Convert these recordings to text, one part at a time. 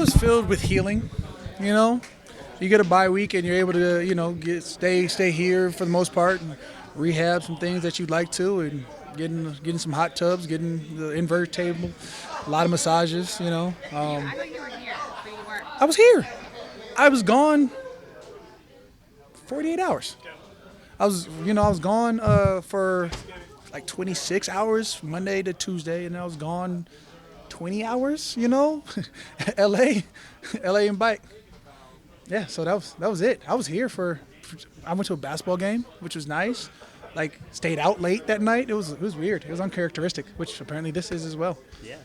was filled with healing. You know, you get a bye week and you're able to, stay here for the most part and rehab some things that you'd like to, and getting some hot tubs, getting the invert table, a lot of massages. I know you were here, but you weren't. I was here. I was gone 48 hours. I was gone for like 26 hours, Monday to Tuesday, and I was gone 20 hours, LA and bike. Yeah, so that was it. I was here I went to a basketball game, which was nice. Like, stayed out late that night. It was weird. It was uncharacteristic, which apparently this is as well. Yeah.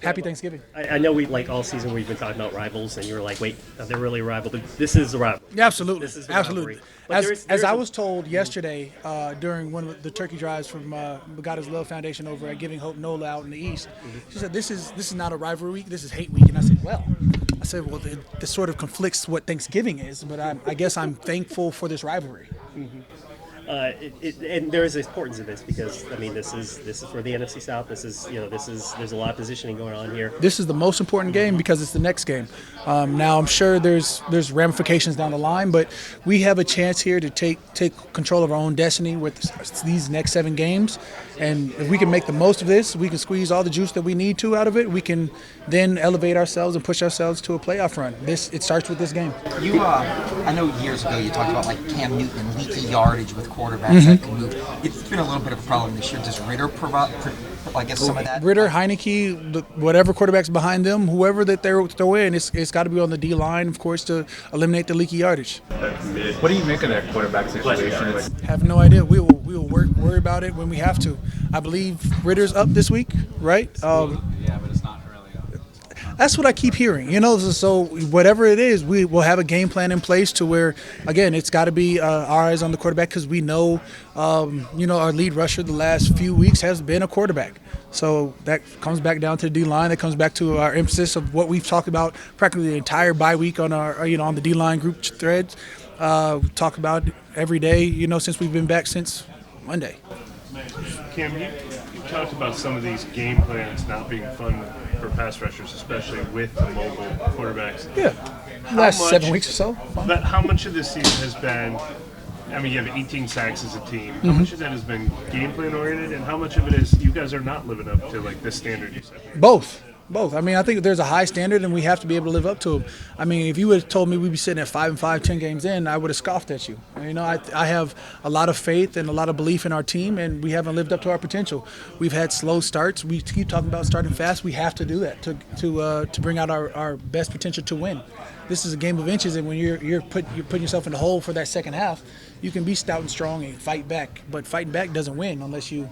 Happy Thanksgiving. I know all season we've been talking about rivals, and you were like, wait, they're really a rival. But this is a rival. Yeah, absolutely. This is the absolutely. rivalry. As I was told yesterday during one of the turkey drives from Begotta's Love Foundation over at Giving Hope NOLA out in the East, she said, this is not a rivalry week, this is hate week. And I said, well, this sort of conflicts what Thanksgiving is, but I guess I'm thankful for this rivalry. Mm-hmm. And there is importance in this because this is for the NFC South. There's a lot of positioning going on here. This is the most important game because it's the next game. Now I'm sure there's ramifications down the line, but we have a chance here to take control of our own destiny with these next 7 games. And if we can make the most of this, we can squeeze all the juice that we need to out of it. We can then elevate ourselves and push ourselves to a playoff run. It starts with this game. I know years ago you talked about like Cam Newton and leaky yardage with quarterbacks that can move. It's been a little bit of a problem this year. Does Ritter provide, some of that? Ritter, Heineke, whatever quarterback's behind them, whoever that they're throw in, it's got to be on the D line, of course, to eliminate the leaky yardage. What do you make of that quarterback situation? Have no idea. We will worry about it when we have to. I believe Ritter's up this week, right? Yeah, but it's not really up. That's what I keep hearing. So whatever it is, we will have a game plan in place to where, again, it's got to be our eyes on the quarterback because we know, our lead rusher the last few weeks has been a quarterback. So that comes back down to the D-line. That comes back to our emphasis of what we've talked about practically the entire bye week on our, on the D-line group threads. We talk about every day, since we've been back since Monday. Cam, you talked about some of these game plans not being fun for pass rushers, especially with the mobile quarterbacks. Yeah, last 7 weeks or so. But how much of this season has been, you have 18 sacks as a team. How much of that has been game plan oriented, and how much of it is you guys are not living up to this standard you set? Both. I think there's a high standard, and we have to be able to live up to them. If you would have told me we'd be sitting at 5-5, 10 games in, I would have scoffed at you. I have a lot of faith and a lot of belief in our team, and we haven't lived up to our potential. We've had slow starts. We keep talking about starting fast. We have to do that to bring out our best potential to win. This is a game of inches, and when you're putting yourself in the hole for that second half, you can be stout and strong and fight back. But fighting back doesn't win unless you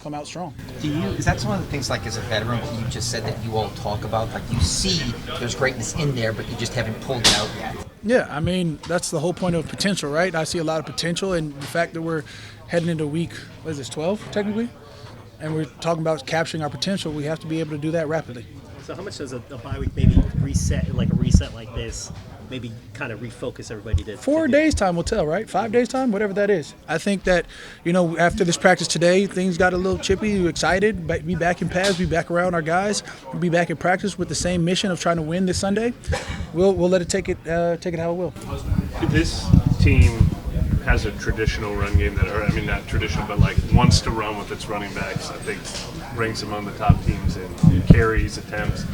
come out strong. Is that some of the things, as a veteran, what you just said that you all talk about? You see there's greatness in there, but you just haven't pulled it out yet. Yeah, that's the whole point of potential, right? I see a lot of potential, and the fact that we're heading into week, 12 technically, and we're talking about capturing our potential, we have to be able to do that rapidly. So how much does a bye week maybe reset, a reset like this, maybe kind of refocus everybody to 4 days time will tell, right? 5 days time, whatever that is. I think that, after this practice today, things got a little chippy, excited, be back in pads, be back around our guys, be back in practice with the same mission of trying to win this Sunday. We'll let it take it how it will. This team has a traditional run game not traditional, but wants to run with its running backs. I think ranks among the top teams in carries, attempts.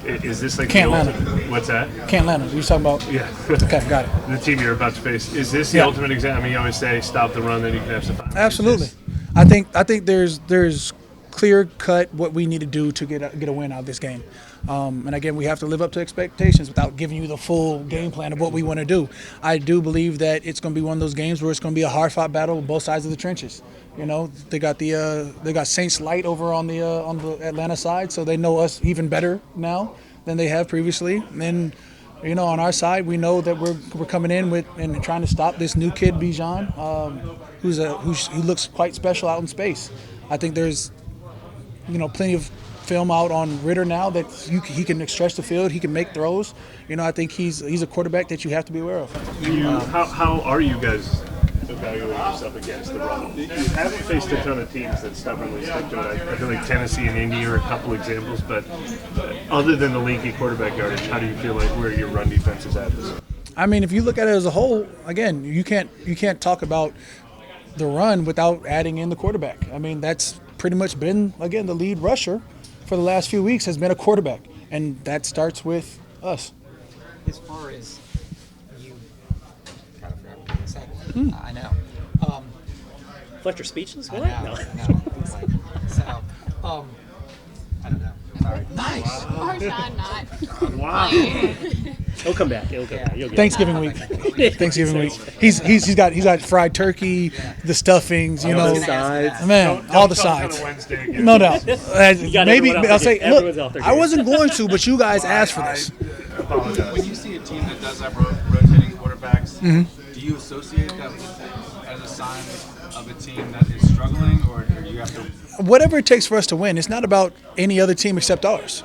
Is this Can't the Atlanta. ultimate? What's that? Can't Atlanta. You're talking about? Yeah. Okay, got it. The team you're about to face. Is this the ultimate example? You always say stop the run, then you can have some fun. Absolutely. I think there's clear cut what we need to do to get a win out of this game. And again, we have to live up to expectations without giving you the full game plan of what we want to do. I do believe that it's going to be one of those games where it's going to be a hard-fought battle with both sides of the trenches. They got Saints Light over on the Atlanta side, so they know us even better now than they have previously. And on our side, we know that we're coming in with and trying to stop this new kid Bijan, who looks quite special out in space. I think there's plenty of film out on Ritter now that he can stretch the field, he can make throws. I think he's a quarterback that you have to be aware of. How are you guys evaluate yourself against the run. You haven't faced a ton of teams that stubbornly stick to it. I feel like Tennessee and Indy are a couple examples, but other than the leaky quarterback yardage, how do you feel like where your run defense is at this? I mean, if you look at it as a whole, again, you can't talk about the run without adding in the quarterback. I mean, that's pretty much been, again, the lead rusher for the last few weeks has been a quarterback, and that starts with us. As far as you, kind of forgot what I was saying. I know. Fletcher speechless? I What? know. No. No. So, I don't know. Sorry. Nice. Marshawn not. Wow. He'll come back. He'll come back. You'll get Thanksgiving week. Thanksgiving week. He's got fried turkey, the stuffings, you know, sides. man, Don't all the come to sides. Wednesday again. No doubt. got Maybe everyone off I'll their say, game. Everyone's off look, their I game. wasn't going to, but you guys asked for this. Apologize. When you see a team that does have rotating quarterbacks, do you associate that as a sign of a team that is struggling, or do you have to? Whatever it takes for us to win, it's not about any other team except ours.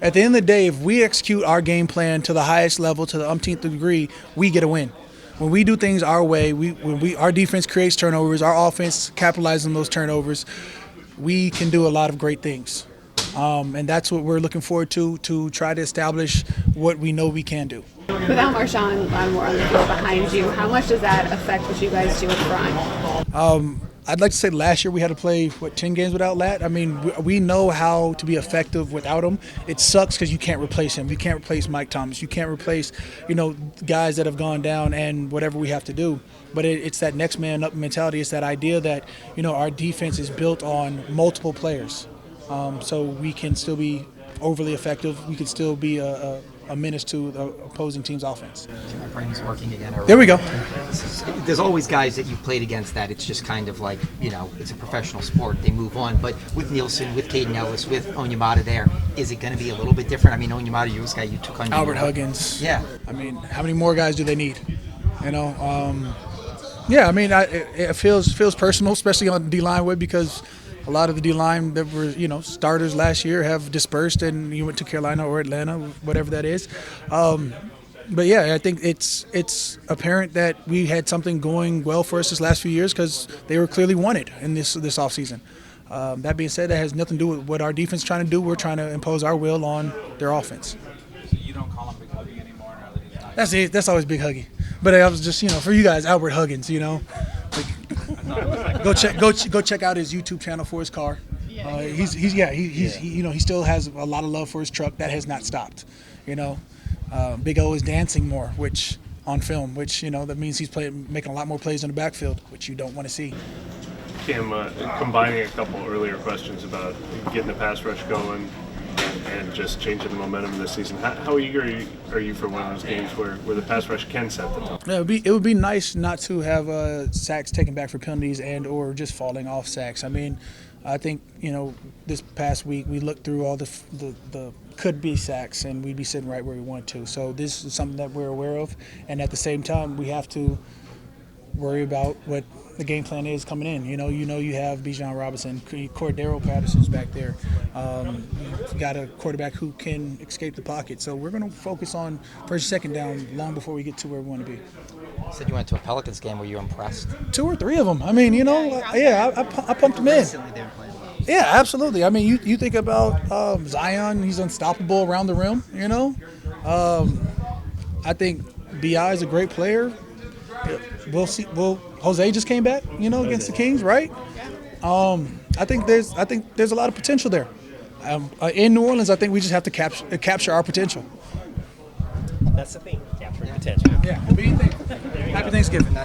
At the end of the day, if we execute our game plan to the highest level, to the umpteenth degree, we get a win. When we do things our way, our defense creates turnovers, our offense capitalizes on those turnovers, we can do a lot of great things. And that's what we're looking forward to try to establish what we know we can do. Without Marshawn Lattimore on the field behind you, how much does that affect what you guys do up front? I'd like to say last year we had to play, 10 games without Lat? I mean, we know how to be effective without him. It sucks because you can't replace him. You can't replace Mike Thomas. You can't replace, guys that have gone down and whatever we have to do. But it's that next man up mentality. It's that idea that, our defense is built on multiple players. So we can still be overly effective. We can still be a menace to the opposing team's offense. My brain's working again. There we go. There's always guys that you played against that it's just kind of like, it's a professional sport. They move on. But with Nielsen, with Caden Ellis, with Onyemata there, is it going to be a little bit different? I mean, Onyemata, you was guy you took on. Albert Huggins. Yeah. I mean, how many more guys do they need? Yeah, I mean, it feels personal, especially on the D-line way, because a lot of the D-line that were, starters last year have dispersed and you went to Carolina or Atlanta, whatever that is. But yeah, I think it's apparent that we had something going well for us this last few years because they were clearly wanted in this offseason. That being said, that has nothing to do with what our defense is trying to do. We're trying to impose our will on their offense. So you don't call him Big Huggy anymore now that he's not. That's it. That's always Big Huggy. But I was just, for you guys, Albert Huggins, Go check out his YouTube channel for his car. He still has a lot of love for his truck. That has not stopped. Big O is dancing more, which on film, which that means he's making a lot more plays in the backfield, which you don't want to see. Cam, combining a couple earlier questions about getting the pass rush going and just changing the momentum this season. How eager are you for one of those games where the pass rush can set the tone? Yeah, it would be nice not to have sacks taken back for penalties and or just falling off sacks. I mean, I think this past week we looked through all the could be sacks and we'd be sitting right where we want to. So this is something that we're aware of, and at the same time we have to worry about what the game plan is coming in. You have Bijan Robinson, Cordero Patterson's back there. You got a quarterback who can escape the pocket. So we're going to focus on first, second down long before we get to where we want to be. You said you went to a Pelicans game. Were you impressed? 2 or 3 of them. I mean, I pumped them in. Recently they were playing well. Yeah, absolutely. I mean, you think about Zion, he's unstoppable around the rim, I think B.I. is a great player. We'll see. Jose just came back, against the Kings, right? I think there's a lot of potential there. In New Orleans, I think we just have to capture our potential. That's the thing, capturing potential. Yeah. What do you think? Happy Thanksgiving.